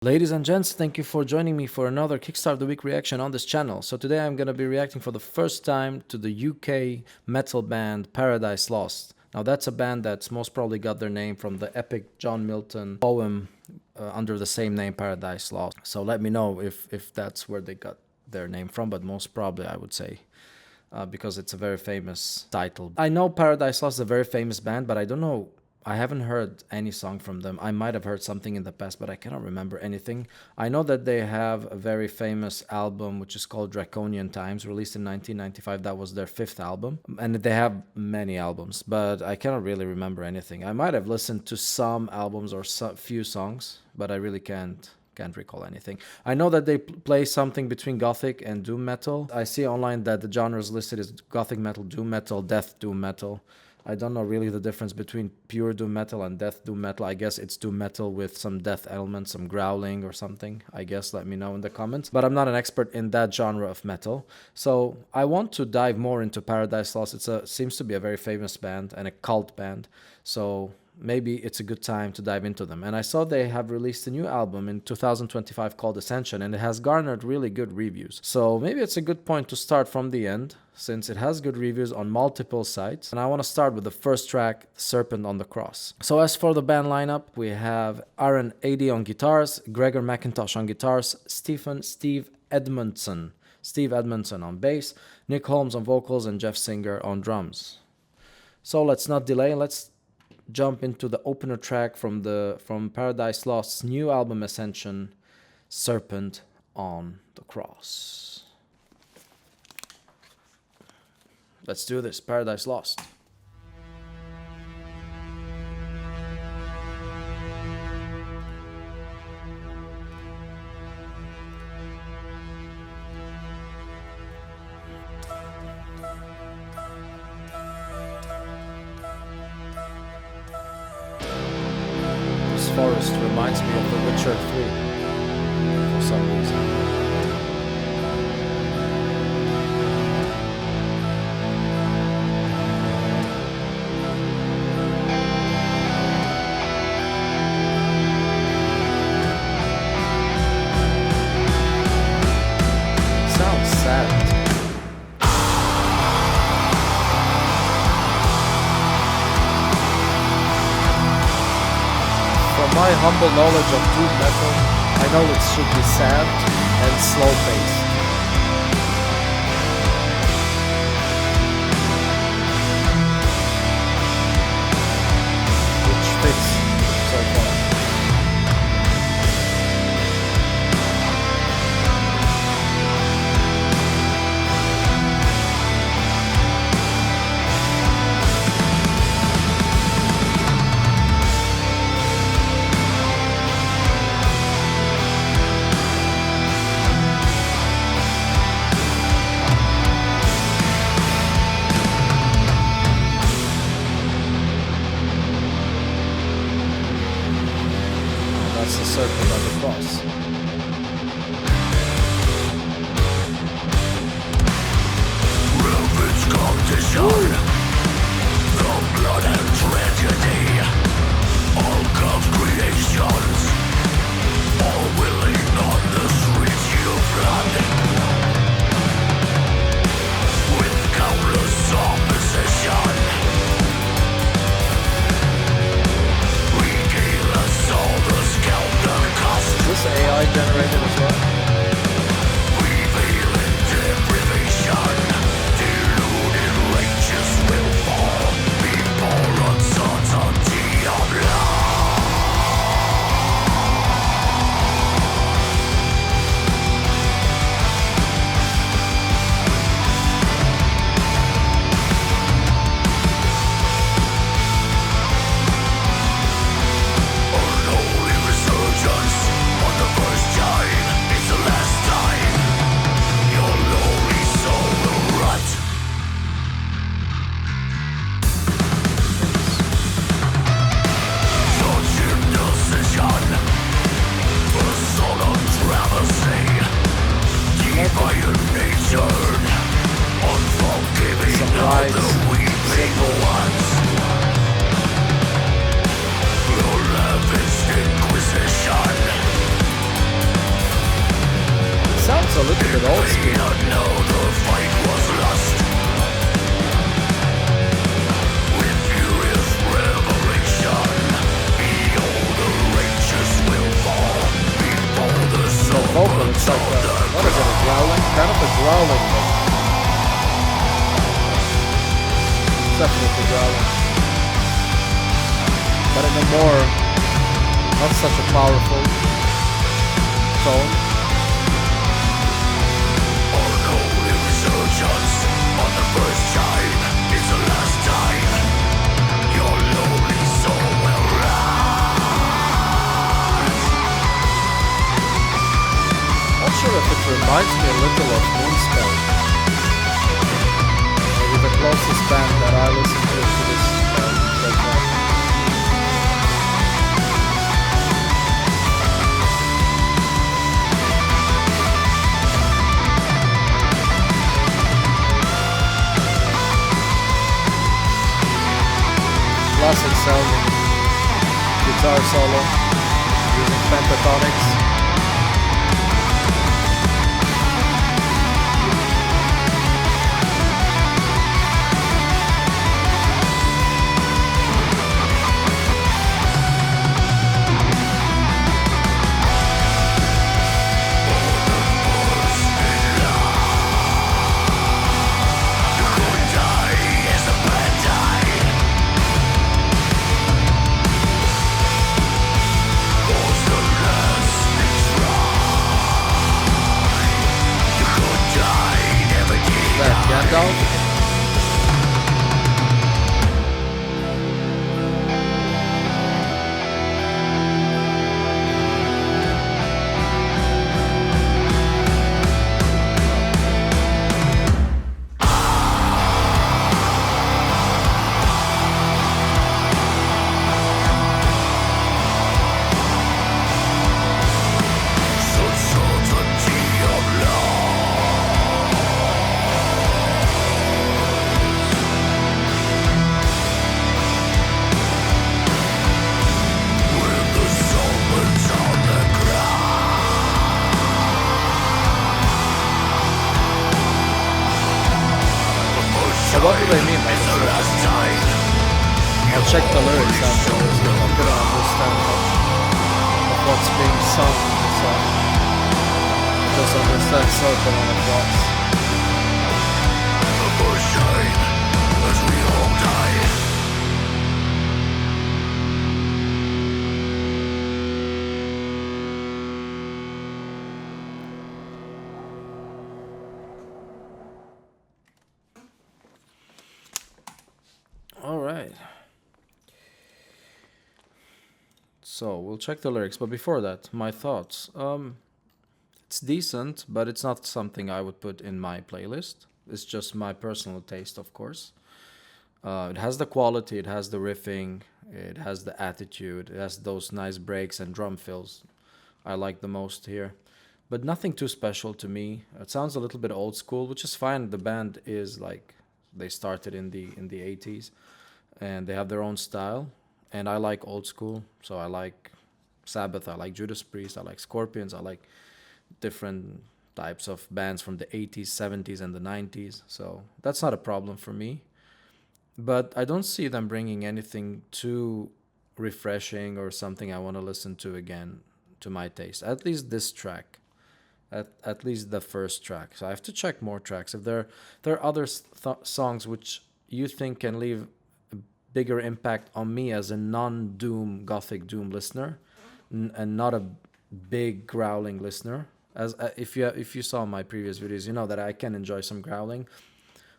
Ladies and gents, thank you for joining me for another Kickstart the Week reaction on this channel. So today I'm going to be reacting for the first time to the UK metal band paradiselost. Now that's a band that's most probably got their name from the epic John Milton poem under the same name, Paradiselost. So let me know if that's where they got their name from, but most probably I would say because it's a very famous title. I know Paradiselost is a very famous band, but I don't know. I haven't heard any song from them. I might have heard something in the past, but I cannot remember anything. I know that they have a very famous album, which is called Draconian Times, released in 1995. That was their fifth album. And they have many albums, but I cannot really remember anything. I might have listened to some albums or few songs, but I really can't recall anything. I know that they play something between gothic and doom metal. I see online that the genres listed is gothic metal, doom metal, death doom metal. I don't know really the difference between pure doom metal and death doom metal. I guess it's doom metal with some death elements, some growling or something. I guess let me know in the comments. But I'm not an expert in that genre of metal. So I want to dive more into Paradiselost. It seems to be a very famous band and a cult band. So maybe it's a good time to dive into them. And I saw they have released a new album in 2025 called Ascension, and it has garnered really good reviews. So maybe it's a good point to start from the end, since it has good reviews on multiple sites. And I want to start with the first track, Serpent on the Cross. So as for the band lineup, we have Aaron Adey on guitars, Gregor McIntosh on guitars, Steve Edmondson on bass, Nick Holmes on vocals, and Jeff Singer on drums. So let's not delay, let's jump into the opener track from Paradiselost's new album Ascension, Serpent on the Cross. Let's do this, Paradiselost. This forest reminds me of The Witcher 3 for some reason. From my humble knowledge of doom metal, I know it should be sad and slow paced. Which fits so far. That's the Serpent on the Cross. Rubens competition, the blood and tragedy, all God's creations, all willing on the streets you flood, with countless opposition. Is this AI generated as well? Unholy resurgence on the first time. It's a a little bit old school. The vocal, it's like what is it, a growling? Kind of a growling, but it's definitely growling. But in a more, not such a powerful tone. Unholy resurgence on the first time. It's the last time. Your lonely soul will rise. Not sure if it reminds me a little of Moonspell. Maybe the closest band that I listen to this track. Classic sounding guitar solo using pentatonics. Gandalf. What do they mean by this? I'll check the lyrics afterwards and I'm gonna understand much of what's being sung in the song. Just understand Serpent on the cross. As we all die. Alright. So we'll check the lyrics, but before that, my thoughts. It's decent, but it's not something I would put in my playlist. It's just my personal taste, of course. It has the quality, it has the riffing, it has the attitude, it has those nice breaks and drum fills I like the most here. But nothing too special to me. It sounds a little bit old school, which is fine. The band is like they started in the 80s and they have their own style. And I like old school, so I like Sabbath, I like Judas Priest, I like Scorpions, I like different types of bands from the 80s, 70s, and the 90s. So that's not a problem for me. But I don't see them bringing anything too refreshing or something I want to listen to again to my taste. At least this track. At least the first track. So I have to check more tracks. If there are other songs which you think can leave a bigger impact on me as a non-Doom, Gothic Doom listener, and not a big growling listener. As if you saw my previous videos, you know that I can enjoy some growling,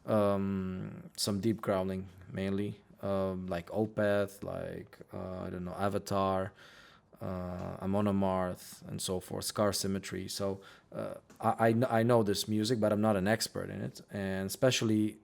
some deep growling mainly, like Opeth, like I don't know, Avatar, Amon Amarth, and so forth, Scar Symmetry. So I know this music, but I'm not an expert in it, and especially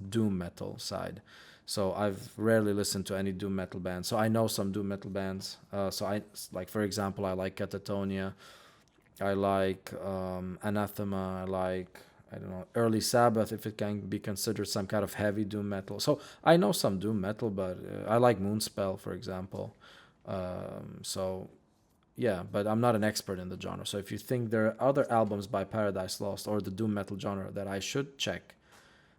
doom metal side. So I've rarely listened to any doom metal bands. So I know some doom metal bands. So I like, for example, I like Catatonia, I like Anathema, I like, I don't know, Early Sabbath, if it can be considered some kind of heavy doom metal. So I know some doom metal, but I like Moonspell, for example. So yeah, but I'm not an expert in the genre. So if you think there are other albums by Paradise Lost or the doom metal genre that I should check,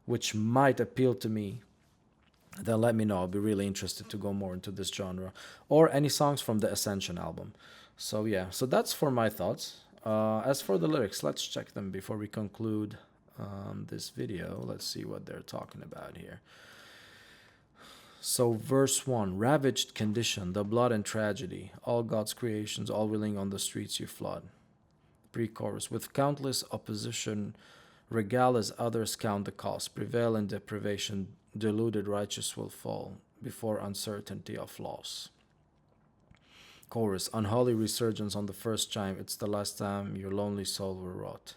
which might appeal to me, then let me know. I'll be really interested to go more into this genre, or any songs from the Ascension album. So yeah, so that's for my thoughts. As for the lyrics, let's check them before we conclude this video. Let's see what they're talking about here. So verse 1, ravaged condition, the blood and tragedy, all God's creations, all willing on the streets you flood. Pre-chorus, with countless opposition, regale as others count the cost, prevail in deprivation, deluded righteous will fall before uncertainty of loss. Chorus, unholy resurgence on the first chime, it's the last time your lonely soul will rot.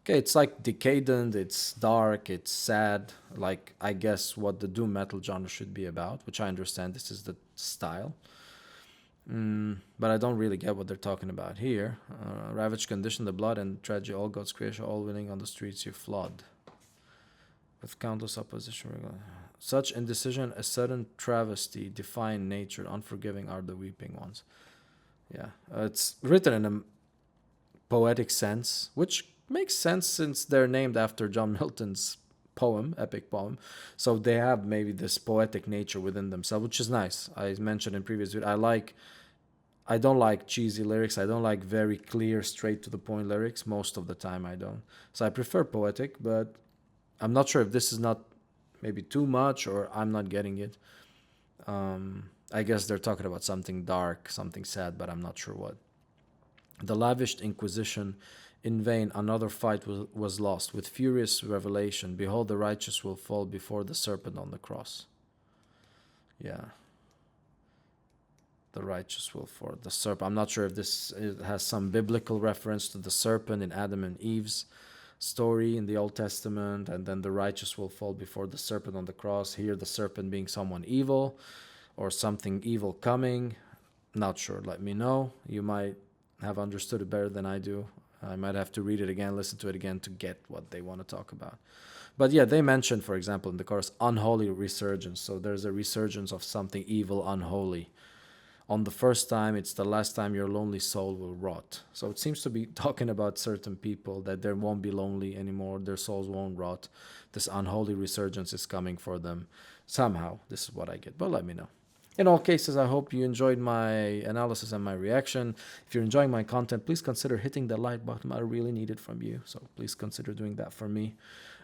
Okay, it's like decadent, it's dark, it's sad, like I guess what the doom metal genre should be about, which I understand this is the style. But I don't really get what they're talking about here. Ravaged condition, the blood and tragedy, all God's creation, all willing on the streets you flood. With countless opposition. Such indecision, a sudden travesty, define nature, unforgiving are the weeping ones. Yeah, it's written in a poetic sense, which makes sense since they're named after John Milton's poem, epic poem. So they have maybe this poetic nature within themselves, which is nice. I mentioned in previous video, I don't like cheesy lyrics. I don't like very clear, straight to the point lyrics. Most of the time I don't. So I prefer poetic, but I'm not sure if this is not maybe too much or I'm not getting it. I guess they're talking about something dark, something sad, but I'm not sure what. The lavished inquisition, in vain another fight was lost. With furious revelation, behold, the righteous will fall before the serpent on the cross. Yeah. The righteous will fall. The serpent. I'm not sure if this has some biblical reference to the serpent in Adam and Eve's story in the Old Testament, and then the righteous will fall before the serpent on the cross. Here, the serpent being someone evil or something evil coming. Not sure. Let me know. You might have understood it better than I do. I might have to read it again, listen to it again to get what they want to talk about. But yeah, they mentioned, for example, in the chorus, unholy resurgence. So there's a resurgence of something evil, unholy. On the first time, it's the last time your lonely soul will rot. So it seems to be talking about certain people, that they won't be lonely anymore, their souls won't rot. This unholy resurgence is coming for them. Somehow, this is what I get, but let me know. In all cases, I hope you enjoyed my analysis and my reaction. If you're enjoying my content, please consider hitting the like button. I really need it from you, so please consider doing that for me.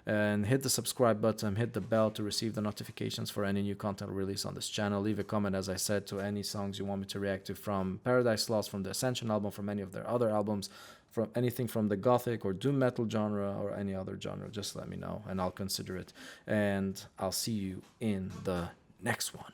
And hit the subscribe button, hit the bell to receive the notifications for any new content released on this channel. Leave a comment, as I said, to any songs you want me to react to from Paradise Lost, from the Ascension album, from any of their other albums, from anything from the gothic or doom metal genre or any other genre. Just let me know and I'll consider it. And I'll see you in the next one.